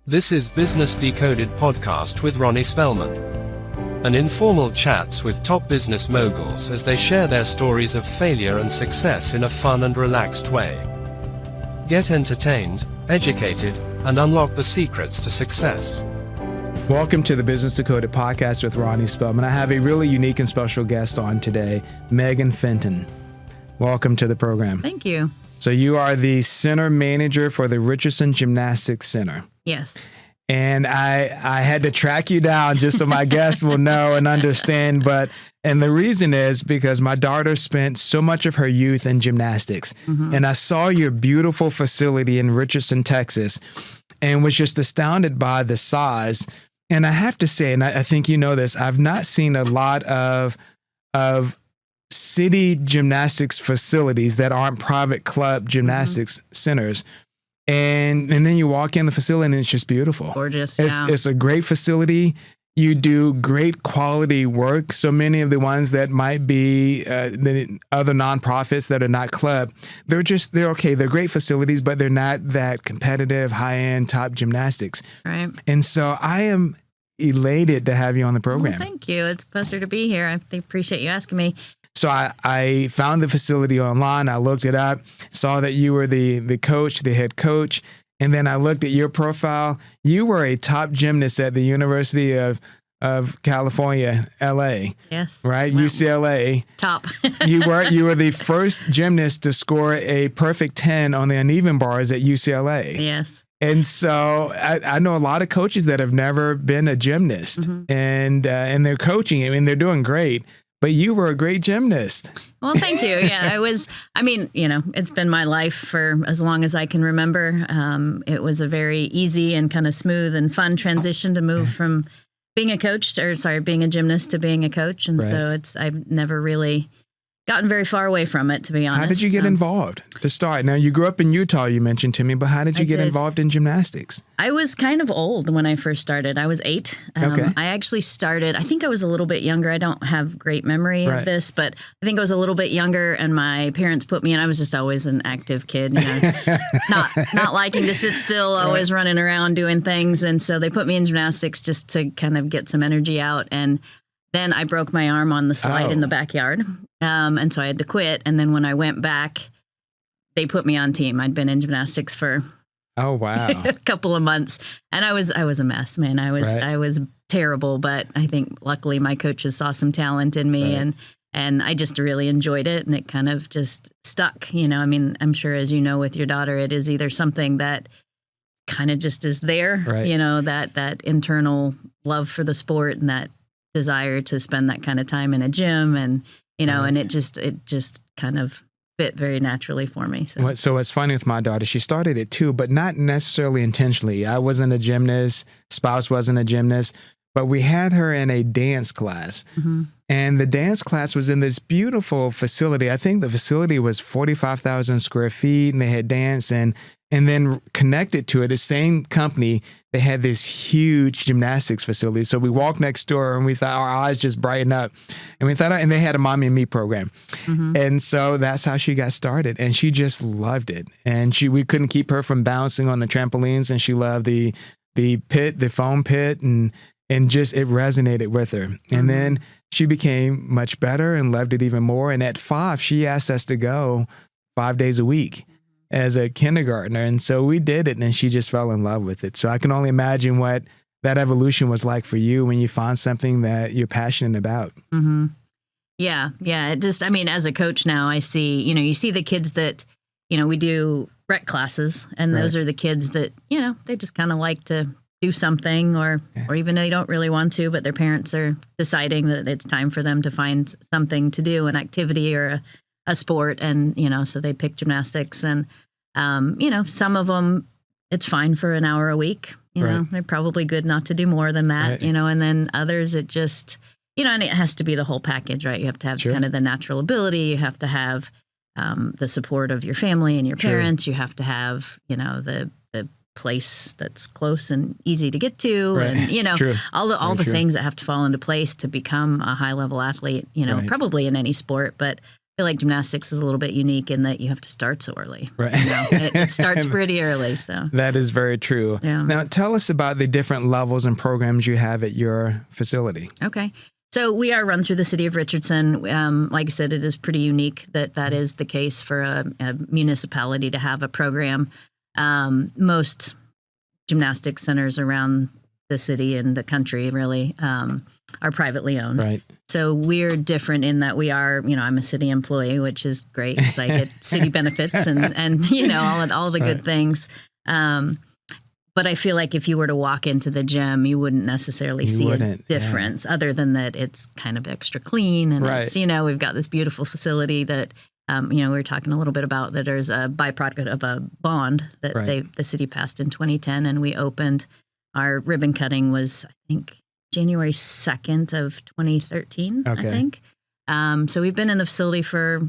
This is Business Decoded podcast with Ronnie Spellman. An informal chats with top business moguls as they share their stories of failure and success in a fun and relaxed way. Get entertained, educated, and unlock the secrets to success. Welcome to the Business Decoded podcast with Ronnie Spellman. I have a really unique and special guest on today, Megan Fenton. Welcome to the program. Thank you. So you are the center manager for the Richardson Gymnastics Center. Yes. And I had to track you down just so my guests will know and understand. And the reason is because my daughter spent so much of her youth in gymnastics. Mm-hmm. And I saw your beautiful facility in Richardson, Texas, and was just astounded by the size. And I have to say, and I think you know this, I've not seen a lot of city gymnastics facilities that aren't private club gymnastics centers. And then you walk in the facility and it's just beautiful. Gorgeous. It's a great facility. You do great quality work. So many of the ones that might be the other nonprofits that are not club, they're okay. They're great facilities, but they're not that competitive, high-end, top gymnastics. Right. And so I am elated to have you on the program. Well, thank you. It's a pleasure to be here. I appreciate you asking me. So I found the facility online. I looked it up, saw that you were the coach, the head coach. And then I looked at your profile. You were a top gymnast at the University of California, LA. Yes. Right? Wow. UCLA. Top. You were the first gymnast to score a perfect 10 on the uneven bars at UCLA. Yes. And so I know a lot of coaches that have never been a gymnast, mm-hmm. and they're coaching. I mean, they're doing great. But you were a great gymnast. Well, thank you. Yeah, it's been my life for as long as I can remember. It was a very easy and kind of smooth and fun transition to move from being a gymnast to being a coach. And right. So I've never really gotten very far away from it, to be honest. How did you get involved to start? Now, you grew up in Utah, you mentioned to me, but how did you get involved in gymnastics? I was kind of old when I first started. I was 8. Okay. I actually started, I think I was a little bit younger. I don't have great memory of this, but I think I was a little bit younger, and my parents put me in. I was just always an active kid, not liking to sit still, always running around doing things. And so they put me in gymnastics just to kind of get some energy out. And then I broke my arm on the slide in the backyard. And so I had to quit. And then when I went back, they put me on team. I'd been in gymnastics for a couple of months, and I was a mess, man. I was terrible, but I think luckily my coaches saw some talent in me, and I just really enjoyed it, and it kind of just stuck. I mean, I'm sure, as you know, with your daughter, it is either something that kind of just is there, that internal love for the sport and that desire to spend that kind of time in a gym, and and it just kind of fit very naturally for me. So what's funny with my daughter, she started it too, but not necessarily intentionally. I wasn't a gymnast, spouse wasn't a gymnast, but we had her in a dance class. Mm-hmm. And the dance class was in this beautiful facility. I think the facility was 45,000 square feet, and they had dance, and then connected to it, the same company, they had this huge gymnastics facility. So we walked next door, and we thought our eyes just brightened up, and we thought, and they had a Mommy and Me program. Mm-hmm. And so that's how she got started, and she just loved it. And we couldn't keep her from bouncing on the trampolines, and she loved the foam pit, and just it resonated with her. Mm-hmm. And then she became much better and loved it even more. And at 5, she asked us to go 5 days a week as a kindergartner. And so we did it, and she just fell in love with it. So I can only imagine what that evolution was like for you when you find something that you're passionate about. Mm-hmm. Yeah. It just, as a coach now, I see, you see the kids that, we do rec classes, and those are the kids that, they just kind of like to do something, or even they don't really want to, but their parents are deciding that it's time for them to find something to do, an activity or a sport. And, so they pick gymnastics, and, some of them, it's fine for an hour a week, they're probably good not to do more than that, and then others, it just, and it has to be the whole package, right? You have to have kind of the natural ability. You have to have the support of your family and your parents. You have to have, the place that's close and easy to get to, and all the things that have to fall into place to become a high level athlete, probably in any sport, but feel like gymnastics is a little bit unique in that you have to start so early. Right. It starts pretty early. So that is very true. Yeah. Now, tell us about the different levels and programs you have at your facility. Okay. So we are run through the city of Richardson. Like I said, it is pretty unique that is the case for a municipality to have a program. Most gymnastics centers around the city and the country really are privately owned. Right. So we're different in that we are, I'm a city employee, which is great because I get city benefits and all the good things. But I feel like if you were to walk into the gym, you wouldn't necessarily see a difference other than that it's kind of extra clean. And it's, we've got this beautiful facility that, we were talking a little bit about that there's a byproduct of a bond that the city passed in 2010 and we opened. Our ribbon cutting was, I think, January 2nd of 2013, I think. So we've been in the facility for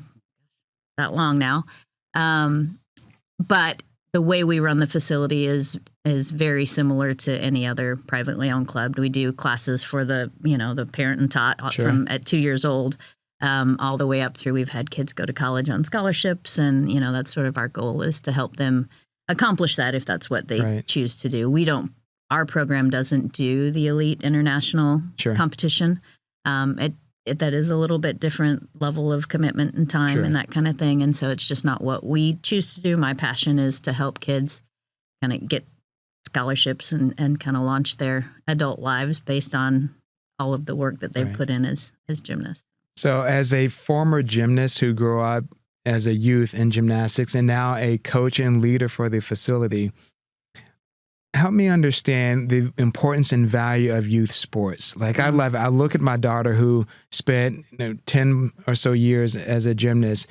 that long now. But the way we run the facility is very similar to any other privately owned club. We do classes for the parent and tot from at 2 years old all the way up through. We've had kids go to college on scholarships, and that's sort of our goal is to help them accomplish that if that's what they choose to do. Our program doesn't do the elite international competition. That is a little bit different level of commitment and time and that kind of thing. And so it's just not what we choose to do. My passion is to help kids kind of get scholarships and kind of launch their adult lives based on all of the work that they've put in as gymnasts. So as a former gymnast who grew up as a youth in gymnastics and now a coach and leader for the facility, help me understand the importance and value of youth sports. Like I love it. I look at my daughter who spent 10 or so years as a gymnast,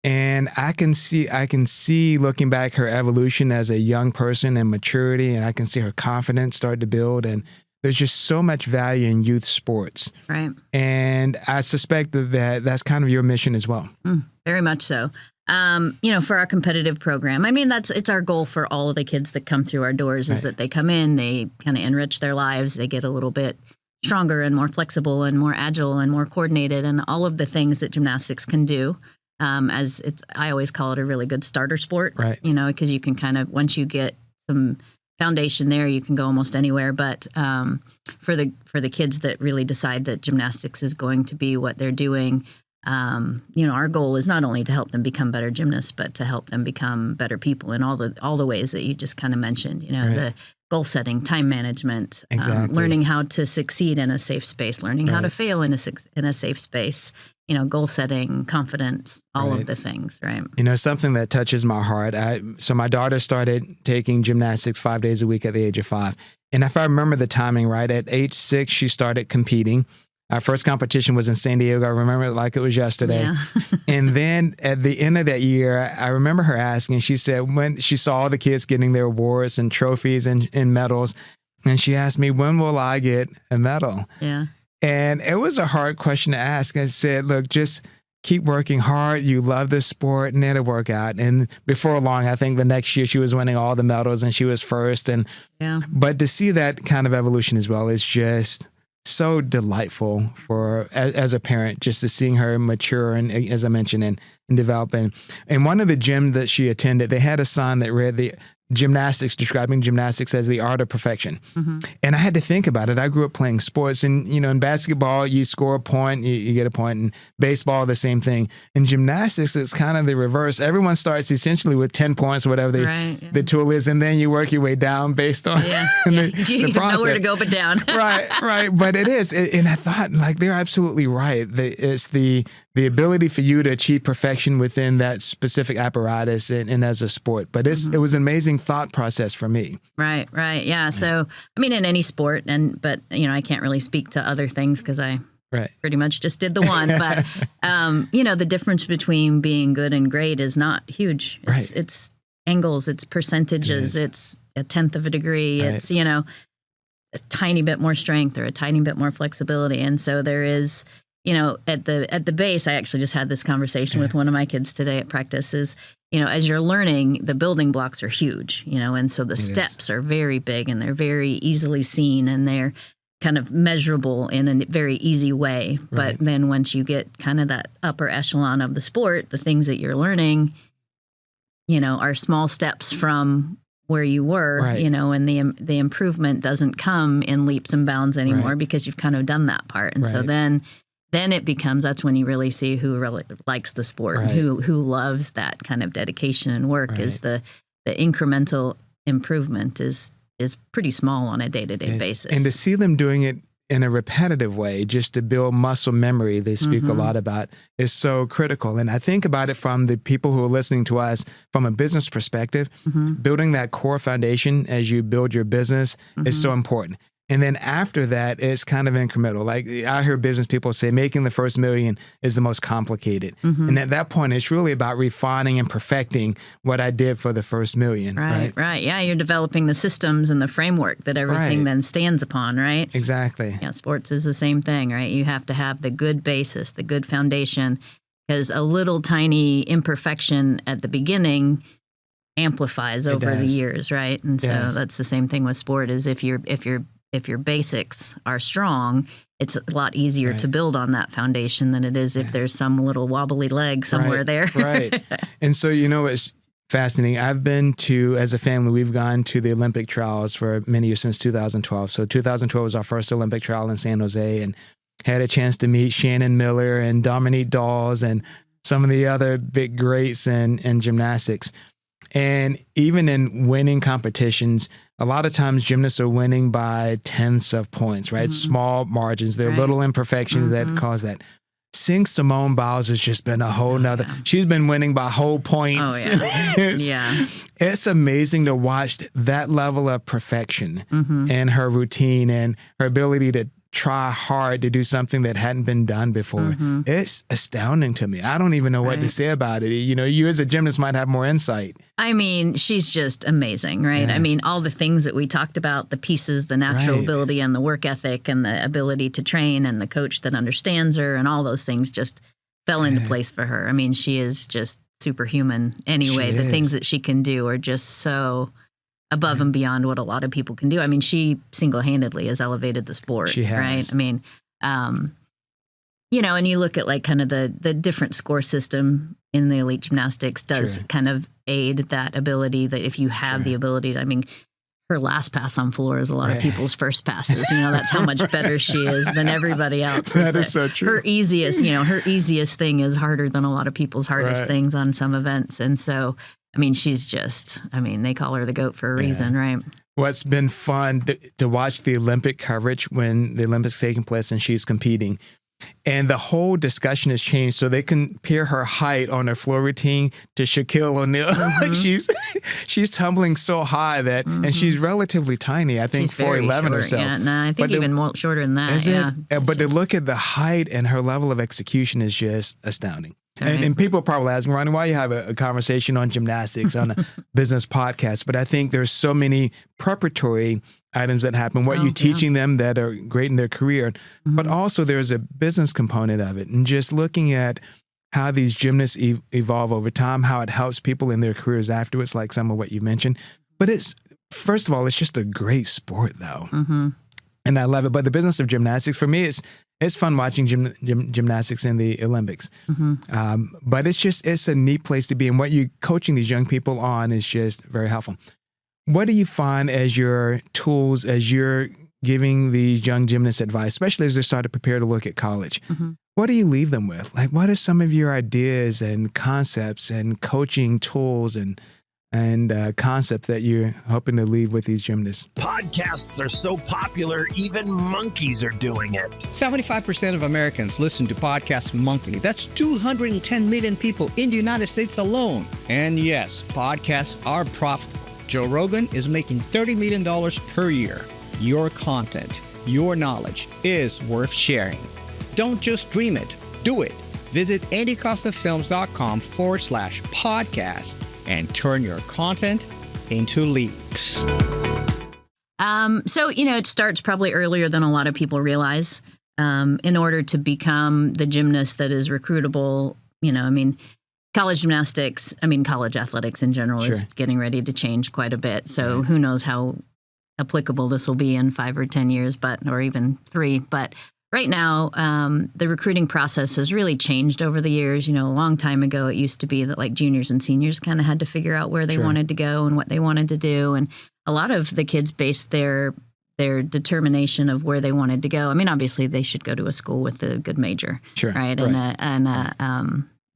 and I can see looking back her evolution as a young person and maturity, and I can see her confidence start to build. And there's just so much value in youth sports. Right. And I suspect that's kind of your mission as well. Very much so. For our competitive program, it's our goal for all of the kids that come through our doors is that they come in, they kind of enrich their lives, they get a little bit stronger and more flexible and more agile and more coordinated and all of the things that gymnastics can do. I always call it a really good starter sport, because you can kind of, once you get some foundation there, you can go almost anywhere. But for the kids that really decide that gymnastics is going to be what they're doing, our goal is not only to help them become better gymnasts, but to help them become better people in all the ways that you just kind of mentioned, the goal setting, time management, learning how to succeed in a safe space, learning how to fail in a safe space, goal setting, confidence, all of the things, right? Something that touches my heart. So my daughter started taking gymnastics 5 days a week at the age of 5. And if I remember the timing right, at age 6, she started competing. Our first competition was in San Diego. I remember it like it was yesterday. Yeah. And then at the end of that year, I remember her asking, she said when she saw all the kids getting their awards and trophies and medals, and she asked me, when will I get a medal? Yeah. And it was a hard question to ask. I said, look, just keep working hard. You love this sport, and it'll work out. And before long, I think the next year she was winning all the medals and she was first. But to see that kind of evolution as well is just so delightful as a parent, just to seeing her mature and, as I mentioned, and develop. And one of the gyms that she attended, they had a sign that read describing gymnastics as the art of perfection. Mm-hmm. And I had to think about it. I grew up playing sports, and in basketball, you score a point, you get a point. In baseball, the same thing. In gymnastics, it's kind of the reverse. Everyone starts essentially with 10 points, whatever the tool is, and then you work your way down based on the process. Nowhere to go but down. Right. But it is. And I thought, like, they're absolutely right. It's the ability for you to achieve perfection within that specific apparatus and as a sport. But it was an amazing thought process for me. Right. Yeah. So, in any sport, but I can't really speak to other things because I pretty much just did the one. But, the difference between being good and great is not huge. It's angles, it's percentages, it's a tenth of a degree. It's, a tiny bit more strength or a tiny bit more flexibility. And so there is, at the base, I actually just had this conversation with one of my kids today at practice is, as you're learning, the building blocks are huge, and so the steps are very big and they're very easily seen and they're kind of measurable in a very easy way. But then once you get kind of that upper echelon of the sport, the things that you're learning, are small steps from where you were, and the improvement doesn't come in leaps and bounds anymore because you've kind of done that part. And so then it becomes, that's when you really see who really likes the sport, and who loves that kind of dedication and work. Is the incremental improvement is pretty small on a day-to-day basis. And to see them doing it in a repetitive way, just to build muscle memory, they speak a lot about, is so critical. And I think about it from the people who are listening to us from a business perspective. Building that core foundation as you build your business is so important. And then after that, it's kind of incremental. Like I hear business people say making the first $1 million is the most complicated. And at that point, it's really about refining and perfecting what I did for the first $1 million. Right. Yeah, you're developing the systems and the framework that everything then stands upon, right? Exactly. Yeah, sports is the same thing, right? You have to have the good basis, the good foundation, because a little tiny imperfection at the beginning amplifies over the years, right? And so that's the same thing with sport. Is if your basics are strong, it's a lot easier to build on that foundation than it is if there's some little wobbly leg somewhere there. And so, it's fascinating. I've been to, as a family, we've gone to the Olympic trials for many years, since 2012. So 2012 was our first Olympic trial in San Jose, and had a chance to meet Shannon Miller and Dominique Dawes and some of the other big greats in gymnastics. And even in winning competitions, a lot of times gymnasts are winning by tenths of points, right? Small margins. There are little imperfections that cause that. Seeing Simone Biles has just been a whole nother. She's been winning by whole points. It's amazing to watch that level of perfection in her routine and her ability to try hard to do something that hadn't been done before. It's astounding to me. I don't even know what to say about it. You as a gymnast might have more insight. I mean, she's just amazing, right? I mean, all the things that we talked about, the pieces, the natural ability and the work ethic and the ability to train and the coach that understands her and all those things just fell into place for her. I mean, she is just superhuman anyway. The things that she can do are just so above and beyond what a lot of people can do. I mean, she single-handedly has elevated the sport, she has. Right? I mean, and you look at like kind of the different score system in the elite gymnastics does kind of aid that ability, that if you have the ability to, I mean, her last pass on floor is a lot of people's first passes. That's how much better she is than everybody else. That is so true. Her easiest thing is harder than a lot of people's hardest things on some events. And so, I mean, she's just, they call her the GOAT for a reason, right? What's been fun to watch the Olympic coverage when the Olympics taking place and she's competing. And the whole discussion has changed. So they compare her height on her floor routine to Shaquille O'Neal. Like she's tumbling so high that, and she's relatively tiny. I think 4'11" or so. Yeah, no, I think even more shorter than that. Is it? But to look at the height and her level of execution is just astounding. And people probably ask, Ronnie, why you have a conversation on gymnastics on a business podcast? But I think there's so many preparatory items that happen, what you're teaching them that are great in their career, but also there's a business component of it. And just looking at how these gymnasts evolve over time, how it helps people in their careers afterwards, like some of what you mentioned. But first of all, it's just a great sport, though. And I love it. But the business of gymnastics, for me, it's fun watching gymnastics in the Olympics. But it's a neat place to be. And what you're coaching these young people on is just very helpful. What do you find as your tools, as you're giving these young gymnasts advice, especially as they start to prepare to look at college? What do you leave them with? Like, what are some of your ideas and concepts and coaching tools and concepts that you're hoping to leave with these gymnasts? Podcasts are so popular, even monkeys are doing it. 75% of Americans listen to podcasts monthly. That's 210 million people in the United States alone. And yes, podcasts are profitable. Joe Rogan is making $30 million per year. Your content, your knowledge is worth sharing. Don't just dream it, do it. Visit andycostafilms.com/podcast and turn your content into leads. So, it starts probably earlier than a lot of people realize. In order to become the gymnast that is recruitable, college gymnastics, college athletics in general is getting ready to change quite a bit. So who knows how applicable this will be in 5 or 10 years, or even 3. But right now, the recruiting process has really changed over the years. A long time ago, it used to be that like juniors and seniors kind of had to figure out where they wanted to go and what they wanted to do. And a lot of the kids based their determination of where they wanted to go. I mean, obviously, they should go to a school with a good major, right? And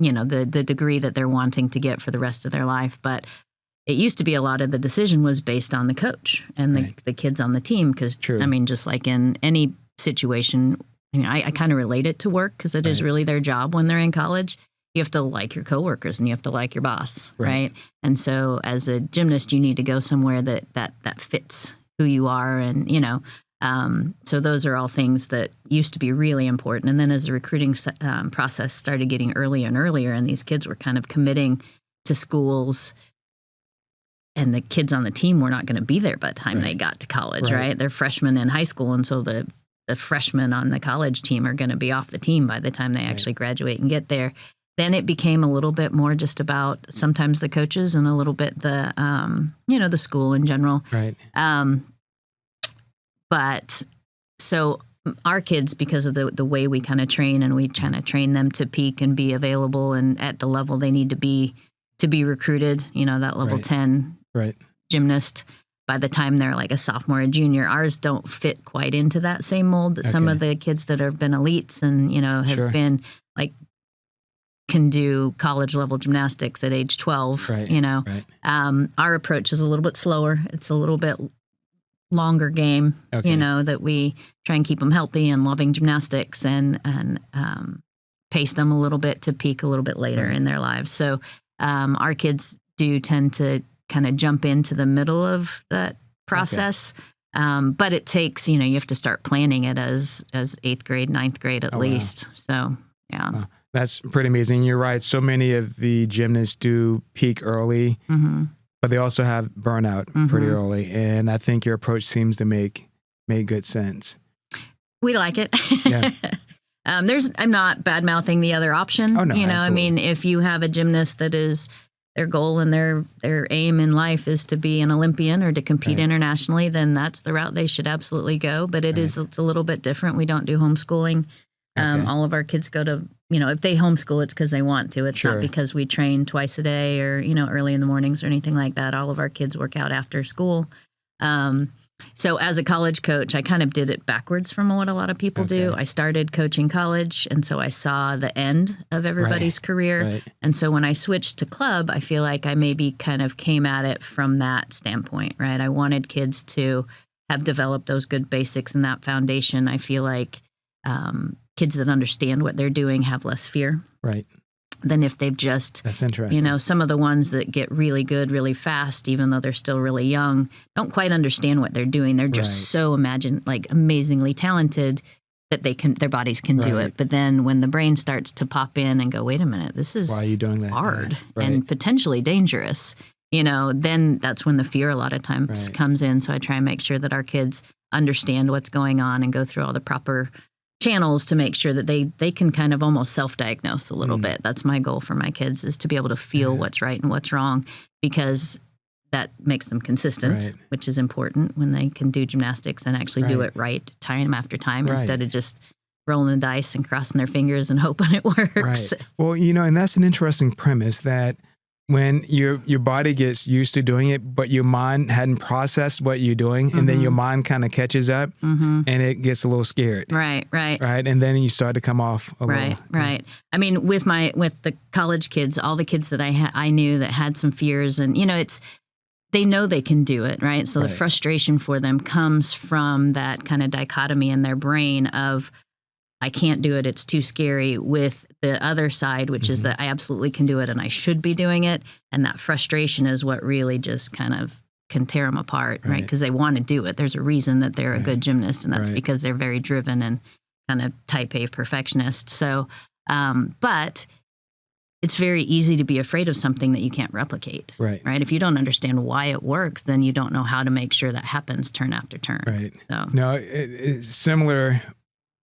the degree that they're wanting to get for the rest of their life. But it used to be a lot of the decision was based on the coach and the kids on the team. Because, I mean, just like in any situation, I kind of relate it to work because it is really their job when they're in college. You have to like your coworkers and you have to like your boss, right? And so as a gymnast, you need to go somewhere that fits who you are. And, so those are all things that used to be really important. And then as the recruiting process started getting earlier and earlier, and these kids were kind of committing to schools, and the kids on the team were not going to be there by the time they got to college, right? They're freshmen in high school. And so the freshmen on the college team are going to be off the team by the time they actually graduate and get there. Then it became a little bit more just about sometimes the coaches and a little bit the, the school in general. Right. But so our kids, because of the way we kind of train, and we kind of train them to peak and be available and at the level they need to be recruited, that level 10 gymnast, by the time they're like a sophomore or junior. Ours don't fit quite into that same mold that some of the kids that have been elites and, have been like, can do college level gymnastics at age 12, Our approach is a little bit slower. It's a little bit longer game, that we try and keep them healthy and loving gymnastics and pace them a little bit to peak a little bit later in their lives. So our kids do tend to kind of jump into the middle of that process. But it takes, you have to start planning it as 8th grade, 9th grade at least. Wow. So, yeah. Wow. That's pretty amazing. You're right. So many of the gymnasts do peak early, but they also have burnout pretty early. And I think your approach seems to make good sense. We like it. Yeah. I'm not bad-mouthing the other option. Oh, no, absolutely. I mean, if you have a gymnast that is their goal and their aim in life is to be an Olympian or to compete internationally, then that's the route they should absolutely go. But it's a little bit different. We don't do homeschooling. All of our kids go to, if they homeschool, it's because they want to. It's not because we train twice a day or, early in the mornings or anything like that. All of our kids work out after school. So as a college coach, I kind of did it backwards from what a lot of people do. I started coaching college, and so I saw the end of everybody's career. Right. And so when I switched to club, I feel like I maybe kind of came at it from that standpoint, right? I wanted kids to have developed those good basics and that foundation. I feel like kids that understand what they're doing have less fear. Right. Than if they've just, that's interesting. Some of the ones that get really good really fast, even though they're still really young, don't quite understand what they're doing. They're just so amazingly talented that their bodies can do it. But then when the brain starts to pop in and go, wait a minute, this is why are you doing that? Hard and potentially dangerous, then that's when the fear a lot of times comes in. So I try and make sure that our kids understand what's going on and go through all the proper channels to make sure that they can kind of almost self-diagnose a little bit. That's my goal for my kids, is to be able to feel what's right and what's wrong, because that makes them consistent, which is important when they can do gymnastics and actually do it right time after time instead of just rolling the dice and crossing their fingers and hoping it works. Right. Well, and that's an interesting premise, that when your body gets used to doing it, but your mind hadn't processed what you're doing, and then your mind kind of catches up and it gets a little scared. Right. And then you start to come off a little. Right. I mean, with the college kids, all the kids that I knew that had some fears, and they know they can do it, right? So the frustration for them comes from that kind of dichotomy in their brain of, I can't do it, it's too scary, with the other side, which is that I absolutely can do it and I should be doing it. And that frustration is what really just kind of can tear them apart, right? Because they want to do it. There's a reason that they're a good gymnast, and that's because they're very driven and kind of type A perfectionist. So, but it's very easy to be afraid of something that you can't replicate, right? If you don't understand why it works, then you don't know how to make sure that happens turn after turn. Right. So. No, it's similar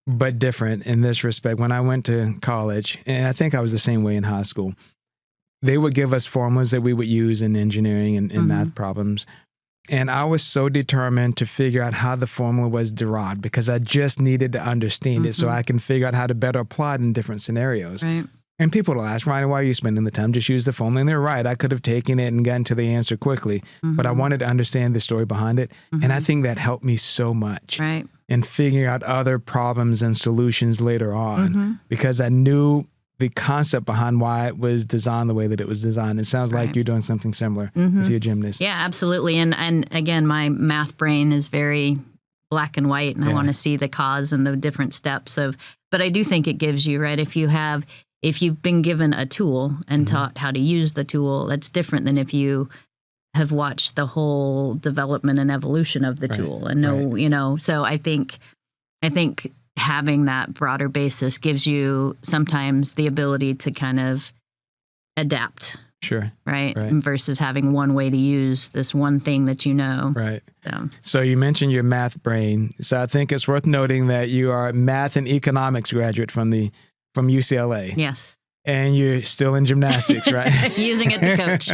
but different in this respect. When I went to college, and I think I was the same way in high school, they would give us formulas that we would use in engineering and math problems. And I was so determined to figure out how the formula was derived because I just needed to understand it so I can figure out how to better apply it in different scenarios. Right. And people will ask, Ryan, why are you spending the time? Just use the formula. And they're right. I could have taken it and gotten to the answer quickly, but I wanted to understand the story behind it. And I think that helped me so much in figuring out other problems and solutions later on because I knew the concept behind why it was designed the way that it was designed. It sounds like you're doing something similar with your gymnast. Yeah, absolutely. And again, my math brain is very black and white, and I want to see the cause and the different steps of, but I do think it gives you, right, if you've been given a tool and taught how to use the tool, that's different than if you have watched the whole development and evolution of the tool and know, you know, so I think having that broader basis gives you sometimes the ability to kind of adapt. Sure. Right? Versus having one way to use this one thing that you know. Right. So you mentioned your math brain. So I think it's worth noting that you are a math and economics graduate from UCLA. Yes. And you're still in gymnastics, right? Using it to coach.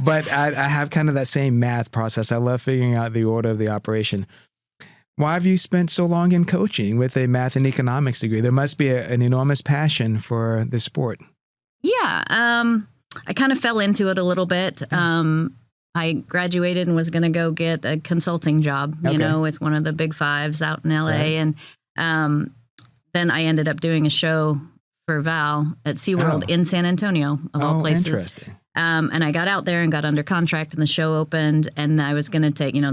But I have kind of that same math process. I love figuring out the order of the operation. Why have you spent so long in coaching with a math and economics degree? There must be an enormous passion for the sport. Yeah. I kind of fell into it a little bit. I graduated and was going to go get a consulting job, you know, with one of the big fives out in LA. And then I ended up doing a show for Val at SeaWorld in San Antonio, of all places. Interesting. And I got out there and got under contract, and the show opened, and I was going to take, you know,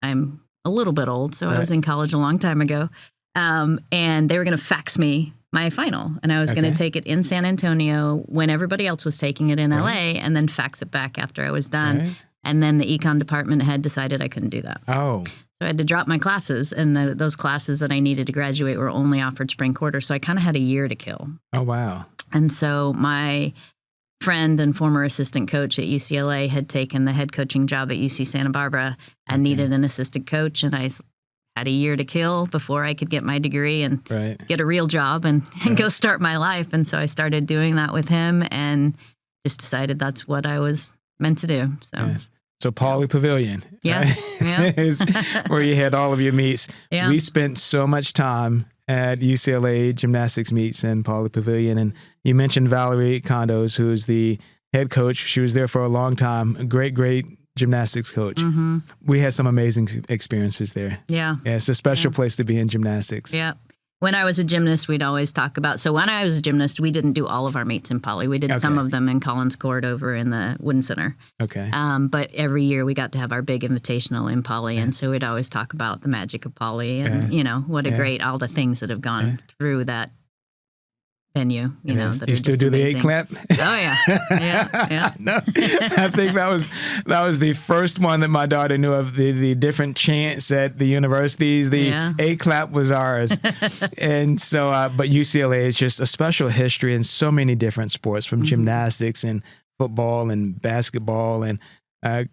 I'm a little bit old, so I was in college a long time ago. And they were going to fax me my final, and I was going to take it in San Antonio when everybody else was taking it in LA, and then fax it back after I was done. And then the econ department had decided I couldn't do that. So I had to drop my classes, and those classes that I needed to graduate were only offered spring quarter. So I kind of had a year to kill. Oh, wow. And so my friend and former assistant coach at UCLA had taken the head coaching job at UC Santa Barbara and needed an assistant coach. And I had a year to kill before I could get my degree and get a real job and go start my life. And so I started doing that with him and just decided that's what I was meant to do. So Pauley Pavilion, is where you had all of your meets. We spent so much time at UCLA gymnastics meets in Pauley Pavilion. And you mentioned Valerie Condos, who's the head coach. She was there for a long time. A great gymnastics coach. We had some amazing experiences there. It's a special place to be in gymnastics. When I was a gymnast, we'd always talk about, so when I was a gymnast, we didn't do all of our meets in Poly. We did some of them in Collins Court over in the Wooden Center. But every year we got to have our big invitational in Poly. And so we'd always talk about the magic of Poly and, you know, what a great, all the things that have gone through that venue, you know. That you still do amazing. The 8 clap? Oh yeah. No, I think that was the first one that my daughter knew of. The different chants at the universities. The 8 clap was ours, and so. But UCLA is just a special history in so many different sports, from gymnastics and football and basketball, and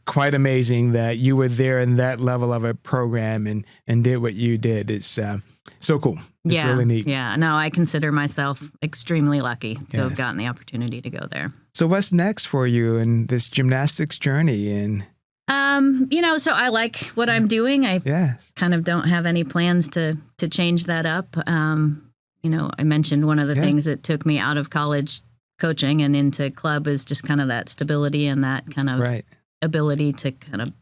quite amazing that you were there in that level of a program and did what you did. It's so cool. It's really neat. No, I consider myself extremely lucky to have gotten the opportunity to go there. So what's next for you in this gymnastics journey? And you know, so I like what I'm doing. I kind of don't have any plans to change that up. You know, I mentioned one of the things that took me out of college coaching and into club is just kind of that stability and that kind of ability to kind of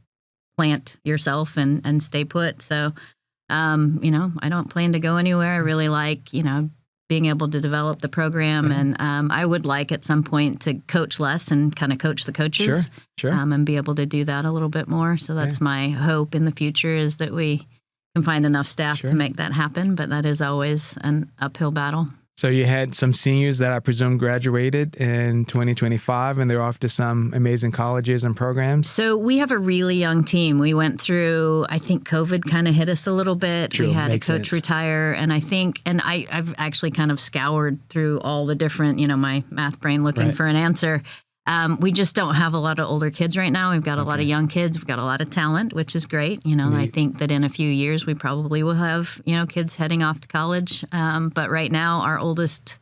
plant yourself and stay put. So you know, I don't plan to go anywhere. I really like, you know, being able to develop the program. And I would like at some point to coach less and kind of coach the coaches. And be able to do that a little bit more. So that's my hope in the future, is that we can find enough staff to make that happen. But that is always an uphill battle. So you had some seniors that I presume graduated in 2025, and they're off to some amazing colleges and programs? So we have a really young team. We went through, I think COVID kind of hit us a little bit. We had a coach retire, and I think, and I've actually kind of scoured through all the different, you know, my math brain looking for an answer. We just don't have a lot of older kids right now. We've got a lot of young kids. We've got a lot of talent, which is great. You know, I think that in a few years we probably will have, you know, kids heading off to college. But right now our oldest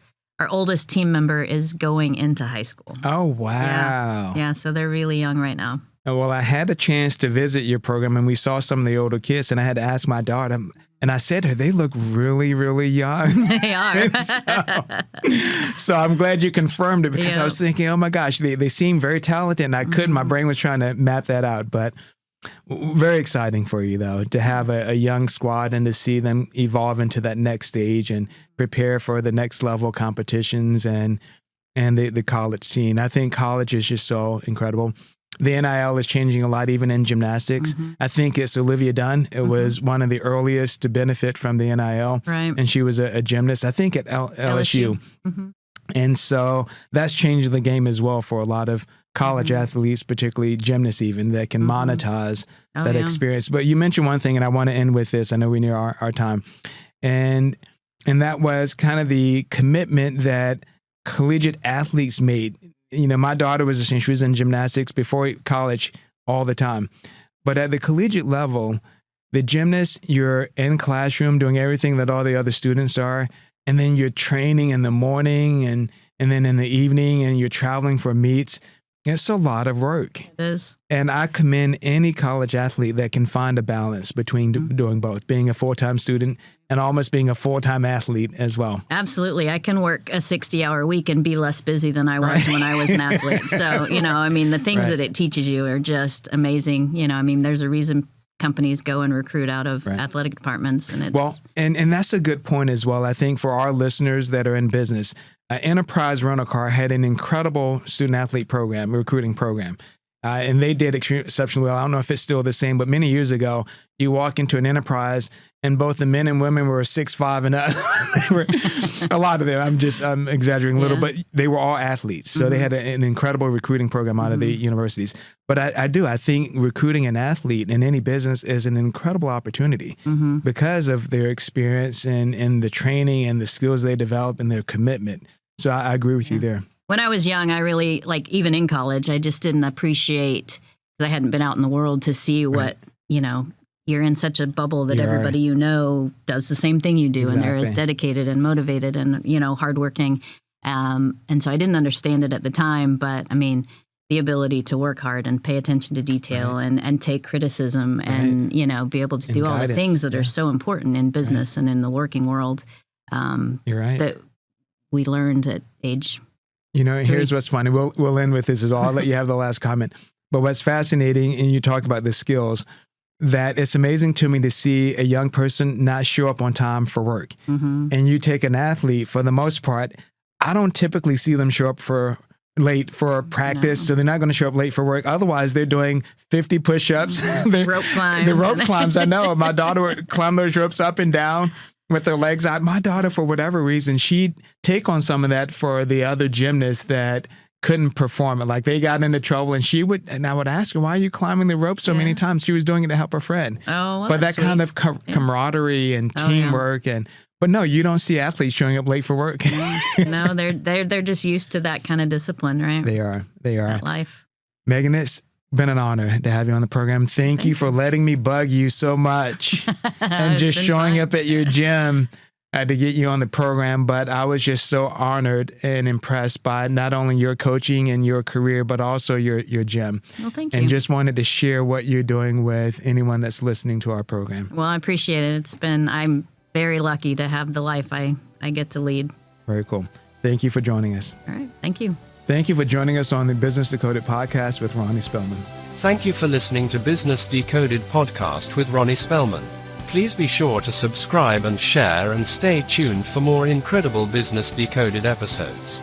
team member is going into high school. Oh, wow. Yeah, so they're really young right now. Well, I had a chance to visit your program, and we saw some of the older kids, and I had to ask my daughter, and I said to her, they look really, really young. They are. So I'm glad you confirmed it, because I was thinking, oh my gosh, they seem very talented, and I couldn't. My brain was trying to map that out, but very exciting for you, though, to have a young squad and to see them evolve into that next stage and prepare for the next level competitions and the college scene. I think college is just so incredible. The NIL is changing a lot, even in gymnastics. I think it's Olivia Dunn. It was one of the earliest to benefit from the NIL. Right. And she was a gymnast, I think, at LSU. And so that's changed the game as well for a lot of college athletes, particularly gymnasts even, that can monetize that experience. But you mentioned one thing, and I want to end with this. I know we're near our time. And that was kind of the commitment that collegiate athletes made. You know, my daughter she was in gymnastics before college all the time. But at the collegiate level, the gymnast, you're in classroom doing everything that all the other students are. And then you're training in the morning and then in the evening, and you're traveling for meets. It's a lot of work. It is. And I commend any college athlete that can find a balance between doing both, being a full-time student and almost being a full-time athlete as well. Absolutely. I can work a 60-hour week and be less busy than I was when I was an athlete. So, I mean, the things that it teaches you are just amazing. I mean, there's a reason companies go and recruit out of athletic departments. And it's and that's a good point as well. I think for our listeners that are in business, Enterprise Rent-A-Car had an incredible student-athlete program, recruiting program. And they did exceptionally well. I don't know if it's still the same, but many years ago, you walk into an Enterprise and both the men and women were 6'5" and up. A lot of them, I'm exaggerating a little, but they were all athletes. So they had an incredible recruiting program out of the universities. But I think recruiting an athlete in any business is an incredible opportunity because of their experience and the training and the skills they develop and their commitment. So I agree with you there. When I was young, I really, even in college, I just didn't appreciate, because I hadn't been out in the world to see what, you're in such a bubble that everybody does the same thing you do, and they're as dedicated and motivated and, hardworking. And so I didn't understand it at the time, but I mean, the ability to work hard and pay attention to detail and take criticism and, be able to do all the things that are so important in business and in the working world that we learned at age here's what's funny. We'll end with this as well. I'll let you have the last comment. But what's fascinating, and you talk about the skills, that it's amazing to me to see a young person not show up on time for work. And you take an athlete, for the most part, I don't typically see them show up late for practice, so they're not going to show up late for work. Otherwise, they're doing 50 push-ups. Rope climb. The rope climbs, I know. My daughter would climb those ropes up and down with her legs out. My daughter, for whatever reason, she'd take on some of that for the other gymnasts that couldn't perform it. Like they got into trouble, and I would ask her, why are you climbing the rope so many times? She was doing it to help her friend. Oh, well, but that sweet. kind of camaraderie and teamwork but no, you don't see athletes showing up late for work. No, they're just used to that kind of discipline, right? They are. That life. Megan, it's been an honor to have you on the program. Thank you for letting me bug you so much and just showing up at your gym to get you on the program. But I was just so honored and impressed by not only your coaching and your career, but also your gym. Well, thank you. And just wanted to share what you're doing with anyone that's listening to our program. Well, I appreciate it. I'm very lucky to have the life I get to lead. Very cool. Thank you for joining us. All right. Thank you. Thank you for joining us on the Business Decoded podcast with Ronnie Spellman. Thank you for listening to Business Decoded podcast with Ronnie Spellman. Please be sure to subscribe and share and stay tuned for more incredible Business Decoded episodes.